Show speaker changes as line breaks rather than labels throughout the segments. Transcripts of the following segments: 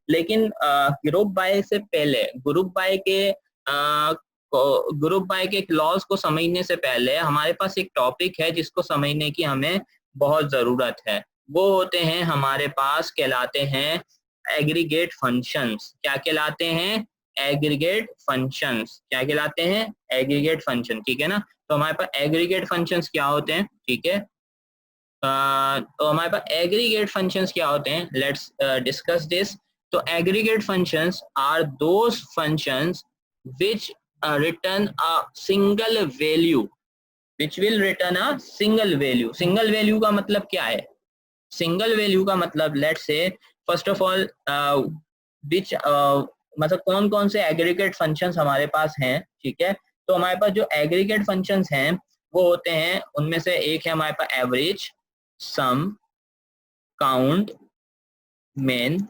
लेकिन group by से पहले ग्रुप बाय के क्लॉज को समझने से पहले हमारे पास एक टॉपिक है जिसको समझने की हमें बहुत जरूरत है। वो होते हैं हमारे पास कहलाते हैं एग्रीगेट फंक्शंस। क्या कहलाते हैं? Aggregate functions. क्या कहलाते हैं? Aggregate function. ठीक है ना। तो हमारे पास एग्रीगेट फंक्शंस क्या होते हैं? ठीक है, तो हमारे पास एग्रीगेट फंक्शंस क्या होते हैं? Let's discuss this. तो aggregate functions are those functions which return a single value, which will return a single value। single value का मतलब क्या है? सिंगल वैल्यू का मतलब let's say first of all which मतलब कौन कौन से एग्रीगेट फंक्शंस हमारे पास हैं। ठीक है, तो हमारे पास जो एग्रीगेट फंक्शंस हैं वो होते हैं, उनमें से एक है हमारे पास average, sum, count, min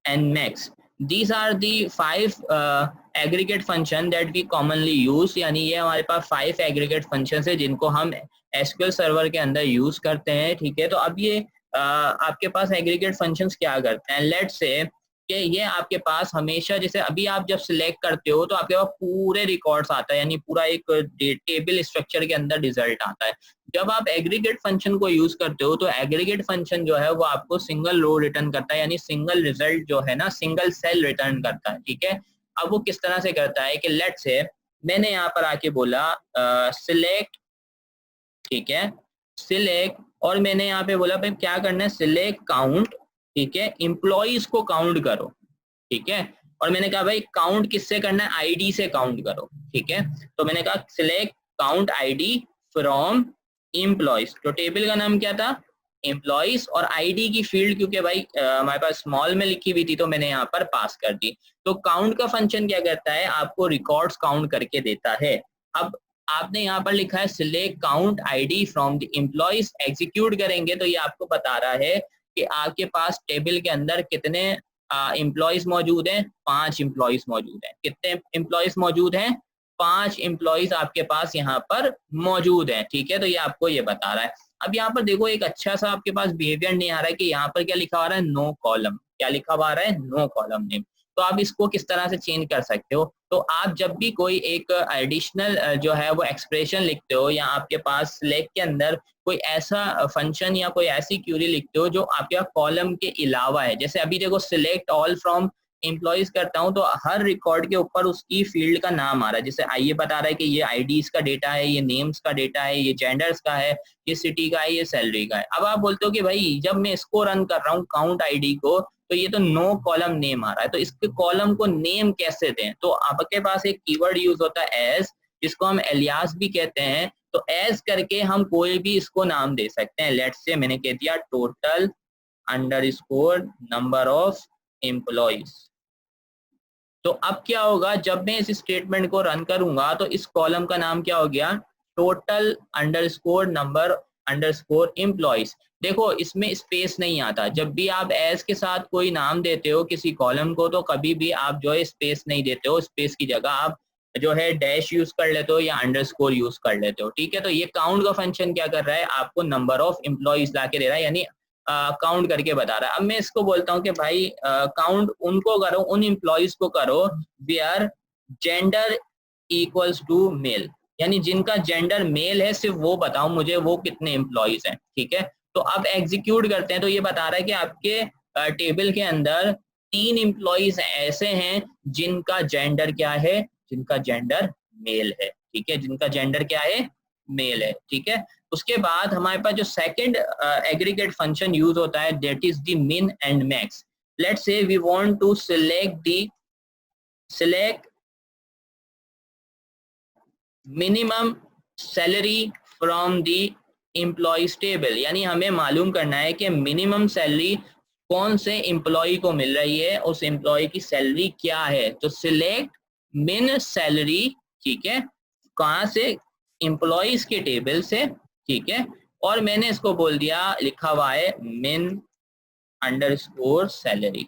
and max। these are the five aggregate function that we commonly use। यानी ये हमारे पास 5 aggregate functions है जिनको हम SQL सर्वर के अंदर यूज करते हैं। ठीक है, तो अब ये आपके पास एग्रीगेट फंक्शंस क्या करते हैं? लेट्स से कि ये आपके पास हमेशा, जैसे अभी आप जब सिलेक्ट करते हो तो आपके पास पूरे रिकॉर्ड्स आता है, यानी पूरा एक टेबल स्ट्रक्चर के अंदर रिजल्ट आता है। जब आप एग्रीगेट फंक्शन को यूज करते हो तो एग्रीगेट फंक्शन जो है वो आपको सिंगल रो रिटर्न करता है, यानी सिंगल रिजल्ट जो है ना, सिंगल सेल रिटर्न करता है। ठीक है, अब वो किस तरह से करता है कि लेट्स से मैंने यहाँ पर आके बोला सिलेक्ट, ठीक है, सिलेक्ट, और मैंने यहाँ पे बोला भाई क्या करना है, सिलेक्ट काउंट, ठीक है, एम्प्लॉइज को काउंट करो। ठीक है, और मैंने कहा भाई काउंट किससे करना है? आईडी से काउंट करो। ठीक है, तो मैंने कहा select count ID from employees. तो टेबल का नाम क्या था? एम्प्लॉइज, और आईडी की फील्ड क्योंकि भाई हमारे पास स्मॉल में लिखी हुई थी तो मैंने यहाँ पर पास कर दी। तो काउंट का फंक्शन क्या करता है? आपको रिकॉर्ड्स काउंट करके देता है। अब आपने यहाँ पर लिखा है select count ID from the employees, execute करेंगे तो ये आपको बता रहा है कि आपके पास टेबल के अंदर कितने एम्प्लॉइज मौजूद हैं। 5 एम्प्लॉइज मौजूद हैं। कितने एम्प्लॉइज मौजूद हैं? 5 एम्प्लॉइज आपके पास यहाँ पर मौजूद हैं। ठीक है, तो ये आपको ये बता रहा है। अब यहाँ पर देखो एक अच्छा सा आपके पास बिहेवियर नहीं आ रहा है कि यहाँ पर क्या लिखा हुआ है? No column. क्या लिखा हुआ है? No column name. तो आप इसको किस तरह से चेंज कर सकते हो? तो आप जब भी कोई एक एडिशनल जो है वो एक्सप्रेशन लिखते हो, या आपके पास सिलेक्ट के अंदर कोई ऐसा फंक्शन या कोई ऐसी क्यूरी लिखते हो जो आपके कॉलम के अलावा है, जैसे अभी देखो सिलेक्ट ऑल फ्रॉम एम्प्लॉइज करता हूं तो हर रिकॉर्ड के ऊपर उसकी फील्ड का नाम आ रहा है। जैसे ये बता रहा है कि ये आईडीज का डेटा है, ये नेम्स का डेटा है, ये जेंडर्स का है, ये सिटी का है, ये सैलरी का है। अब आप बोलते हो कि भाई जब मैं इसको रन कर रहा हूँ काउंट आईडी को तो ये तो नो कॉलम नेम आ रहा है, तो इसके कॉलम को नेम कैसे दें? तो आपके पास एक कीवर्ड यूज होता है एज, जिसको हम एलियास भी कहते हैं। तो एज करके हम कोई भी इसको नाम दे सकते हैं। लेट्स से मैंने कह दिया total underscore number of employees. तो अब क्या होगा, जब मैं इस स्टेटमेंट को रन करूंगा तो इस कॉलम का नाम क्या हो गया? Total underscore number underscore employees. देखो इसमें स्पेस नहीं आता। जब भी आप एज के साथ कोई नाम देते हो किसी कॉलम को तो कभी भी आप जो है स्पेस नहीं देते हो। स्पेस की जगह आप जो है डैश यूज कर लेते हो या अंडरस्कोर यूज कर लेते हो। ठीक है, तो ये काउंट का फंक्शन क्या कर रहा है? आपको नंबर ऑफ एम्प्लॉइज ला के दे रहा है, यानी काउंट करके बता रहा है। अब मैं इसको बोलता हूँ कि भाई काउंट उनको करो, उन एम्प्लॉइज को करो where gender equals to male, यानी जिनका जेंडर मेल है सिर्फ वो बताओ मुझे वो कितने एम्प्लॉइज हैं। ठीक है, तो अब एग्जीक्यूट करते हैं तो ये बता रहा है कि आपके टेबल के अंदर 3 एम्प्लॉइज ऐसे हैं जिनका जेंडर क्या है? जिनका जेंडर मेल है। ठीक है, जिनका जेंडर क्या है? मेल है। ठीक है, उसके बाद हमारे पास जो सेकंड एग्रीगेट फंक्शन यूज होता है that is the min and max. Let's say we want to select minimum salary from the employees table, यानी हमें मालूम करना है कि मिनिमम सैलरी कौन से एम्प्लॉय को मिल रही है, उस एम्प्लॉय की सैलरी क्या है। तो सिलेक्ट मिन सैलरी, ठीक है, कहां से? एम्प्लॉइज के टेबल से। ठीक है, और मैंने इसको बोल दिया, लिखा हुआ है मिन अंडरस्कोर सैलरी।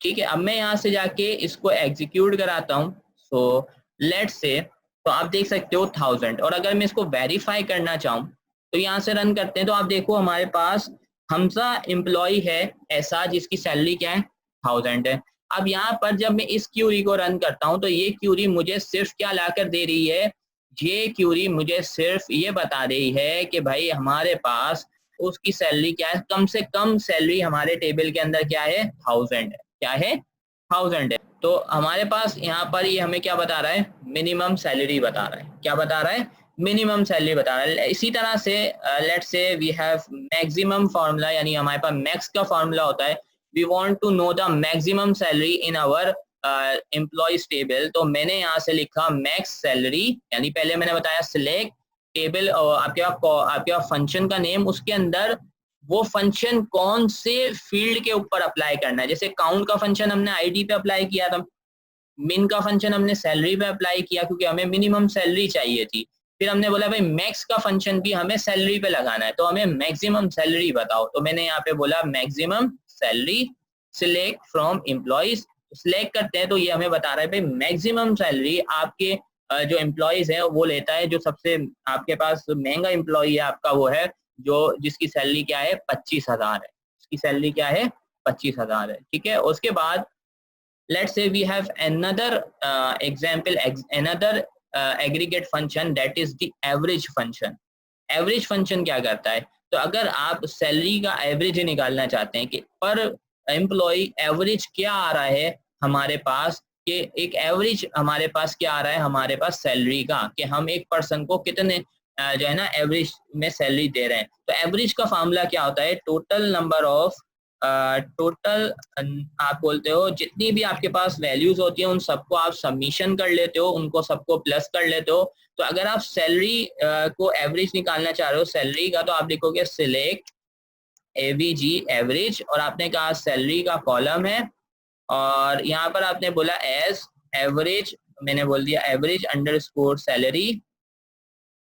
ठीक है, अब मैं यहां से जाके इसको एग्जीक्यूट कराता हूं। सो लेट्स से, तो आप देख सकते हो 1000, और अगर मैं इसको वेरीफाई करना चाहूँ तो यहाँ से रन करते हैं तो आप देखो हमारे पास हमजा एम्प्लॉय है ऐसा जिसकी सैलरी क्या है 1000 है। अब यहाँ पर जब मैं इस क्यूरी को रन करता हूँ तो ये क्यूरी मुझे सिर्फ क्या लाकर दे रही है, ये क्यूरी मुझे सिर्फ ये बता रही है कि भाई हमारे पास उसकी सैलरी क्या है, कम से कम सैलरी हमारे टेबल के अंदर क्या है 1000 है, क्या है 1000 है। तो हमारे पास यहाँ पर ये हमें क्या बता रहा है, मिनिमम सैलरी बता रहा है, क्या बता रहा है, मिनिमम सैलरी बता रहा है। इसी तरह से let's say we have maximum formula, यानी हमारे पास मैक्स का फार्मूला होता है, we want to know the maximum salary in our employees table. तो मैंने यहाँ से लिखा मैक्स सैलरी, यानी पहले मैंने बताया सिलेक्ट टेबल आपके फंक्शन का नेम, उसके अंदर वो फंक्शन कौन से फील्ड के ऊपर अप्लाई करना है। जैसे काउंट का फंक्शन हमने आईडी पे अप्लाई किया था, मिन का फंक्शन हमने सैलरी पे अप्लाई किया क्योंकि हमें मिनिमम सैलरी चाहिए थी। फिर हमने बोला भाई मैक्स का फंक्शन भी हमें सैलरी पे लगाना है, तो हमें मैक्सिमम सैलरी बताओ। तो मैंने यहाँ पे बोला maximum salary select from employees, select करते हैं तो ये हमें बता रहा है भाई मैक्सिमम सैलरी आपके जो एम्प्लॉयज है वो लेता है, जो सबसे आपके पास महंगा एम्प्लॉय है आपका वो है जो जिसकी सैलरी क्या है 25,000 है, इसकी सैलरी क्या है 25,000 है, ठीक है। उसके बाद let's say we have another example, another aggregate function, that is the average function। Average function क्या करता है, तो अगर आप सैलरी का एवरेज निकालना चाहते हैं कि पर एम्प्लॉय एवरेज क्या आ रहा है हमारे पास, कि एक एवरेज हमारे पास क्या आ रहा है हमारे पास सैलरी का, कि हम एक पर्सन को कितने जो है ना एवरेज में सैलरी दे रहे हैं। तो एवरेज का फार्मूला क्या होता है, टोटल नंबर ऑफ टोटल आप बोलते हो जितनी भी आपके पास वैल्यूज होती है उन सबको आप सबमिशन कर लेते हो, उनको सबको प्लस कर लेते हो। तो अगर आप सैलरी को एवरेज निकालना चाह रहे हो सैलरी का, तो आप लिखोगे सिलेक्ट एवीजी एवरेज, और आपने कहा सैलरी का कॉलम है, और यहाँ पर आपने बोला एज एवरेज, मैंने बोल दिया एवरेज अंडरस्कोर सैलरी,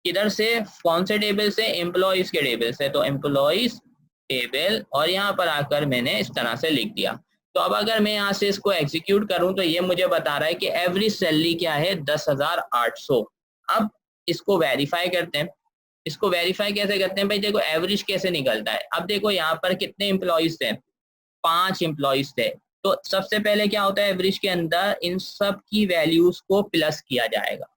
किधर से, कौन से टेबल से, एम्प्लॉइज के टेबल से, तो एम्प्लॉइज टेबल, और यहाँ पर आकर मैंने इस तरह से लिख दिया। तो अब अगर मैं यहाँ से इसको एग्जीक्यूट करूँ तो ये मुझे बता रहा है कि एवरेज सैलरी क्या है 10,800। अब इसको वेरीफाई करते हैं, इसको वेरीफाई कैसे करते हैं भाई, देखो एवरेज कैसे निकलता है। अब देखो यहाँ पर कितने एम्प्लॉइज थे, 5 एम्प्लॉइज थे। तो सबसे पहले क्या होता है एवरेज के अंदर, इन सब की वैल्यूज को प्लस किया जाएगा,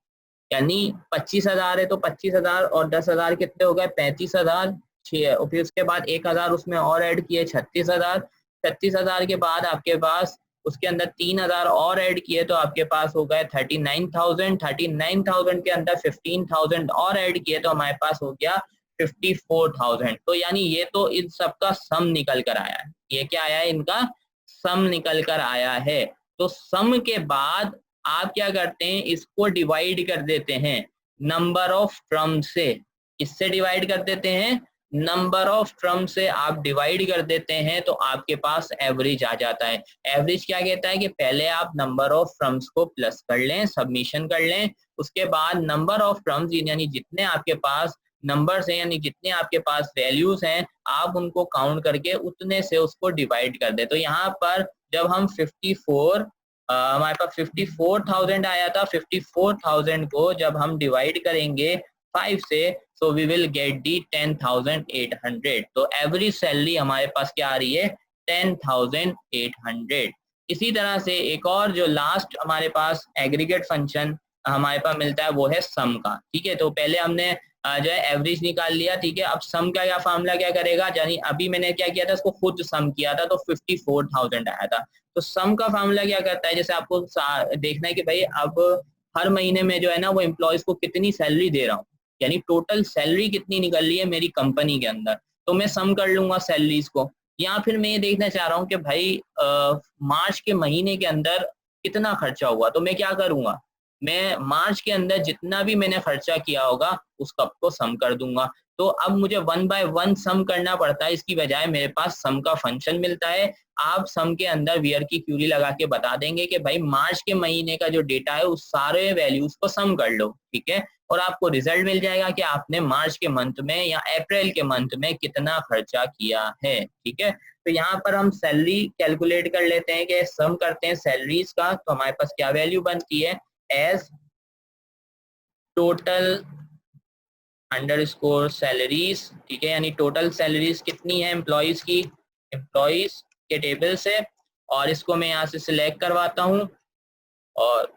यानी 25,000 है तो 25,000 और 10,000 कितने हो गए 35,000, फिर उसके बाद 1,000 उसमें और ऐड किए 36,000, 36,000 के बाद आपके पास उसके अंदर 3,000 और ऐड किए तो आपके पास हो गए 39,000, 39,000 के अंदर 15,000 और ऐड किए तो हमारे पास हो गया 54,000। तो यानी ये तो इन सबका सम निकल कर आया है, ये क्या आया है इनका सम निकल कर आया है। तो सम के बाद आप क्या करते हैं, इसको डिवाइड कर देते हैं नंबर ऑफ टर्म से, इससे डिवाइड कर देते हैं नंबर ऑफ टर्म से, आप डिवाइड कर देते हैं तो आपके पास एवरेज आ जाता है। एवरेज क्या कहता है कि पहले आप नंबर ऑफ टर्म्स को प्लस कर लें, सबमिशन कर लें, उसके बाद नंबर ऑफ टर्म्स यानी जितने आपके पास नंबर्स हैं, यानी जितने आपके पास वैल्यूज हैं, आप उनको काउंट करके उतने से उसको डिवाइड कर दे। तो यहाँ पर जब हम 54 हमारे पास 54,000 आया था, 54,000 को जब हम डिवाइड करेंगे 5 से, so we will get the 10,800। तो एवरेज सैलरी हमारे पास क्या आ रही है 10,800। इसी तरह से एक और जो लास्ट हमारे पास एग्रीगेट फंक्शन हमारे पास मिलता है वो है सम का, ठीक है। तो पहले हमने जो है एवरेज निकाल लिया, ठीक है। अब सम का या फार्मूला क्या करेगा, यानी अभी मैंने क्या किया था इसको खुद सम किया था तो 54,000 आया था। तो सम का फार्मूला क्या करता है, जैसे आपको देखना है कि भाई अब हर महीने में जो है ना वो एम्प्लॉयज को कितनी सैलरी दे रहा हूँ, यानी टोटल सैलरी कितनी निकल रही है मेरी कंपनी के अंदर, तो मैं सम कर लूंगा सैलरीज को। या फिर मैं ये देखना चाह रहा हूँ कि भाई मार्च के महीने के अंदर कितना खर्चा हुआ, तो मैं क्या करूंगा, मैं मार्च के अंदर जितना भी मैंने खर्चा किया होगा उसका को सम कर दूंगा। तो अब मुझे 1 बाय 1 सम करना पड़ता है, इसकी बजाय मेरे पास सम का फंक्शन मिलता है। आप सम के अंदर वेयर की क्यूरी लगा के बता देंगे कि भाई मार्च के महीने का जो डेटा है उस सारे वैल्यूज को सम कर लो, ठीक है, और आपको रिजल्ट मिल जाएगा कि आपने मार्च के मंथ में या अप्रैल के मंथ में कितना खर्चा किया है, ठीक है। तो यहाँ पर हम सैलरी कैलकुलेट कर लेते हैं कि सम करते हैं सैलरीज का, तो हमारे पास क्या वैल्यू बनती है, एज टोटल अंडरस्कोर सैलरीज, ठीक है, यानी टोटल सैलरीज कितनी है एम्प्लॉयज की, एम्प्लॉयज के टेबल से, और इसको मैं यहाँ से सिलेक्ट करवाता हूँ और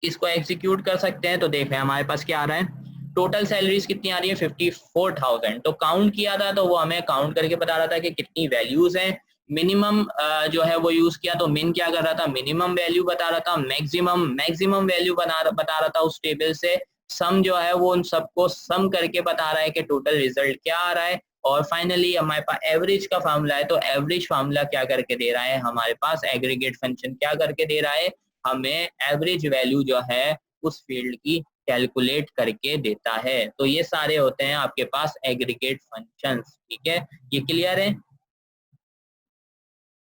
इसको एग्जीक्यूट कर सकते हैं। तो देख रहे हैं हमारे पास क्या आ रहा है, टोटल सैलरीज कितनी आ रही है 54,000। तो काउंट किया था तो वो हमें काउंट करके बता रहा था कि कितनी वैल्यूज हैं। मिनिमम जो है वो यूज किया तो मिन क्या कर रहा था, मिनिमम वैल्यू बता रहा था। मैक्सिमम मैक्सिमम वैल्यू बता रहा था उस टेबल से। सम जो है वो उन सबको सम करके बता रहा है कि टोटल रिजल्ट क्या आ रहा है। और फाइनली हमारे पास एवरेज का फार्मूला है, तो एवरेज फार्मूला क्या करके दे रहा है हमारे पास, एग्रीगेट फंक्शन क्या करके दे रहा है, हमें एवरेज वैल्यू जो है उस फील्ड की कैलकुलेट करके देता है। तो ये सारे होते हैं आपके पास एग्रीगेट फंक्शंस, ठीक है, ये क्लियर है।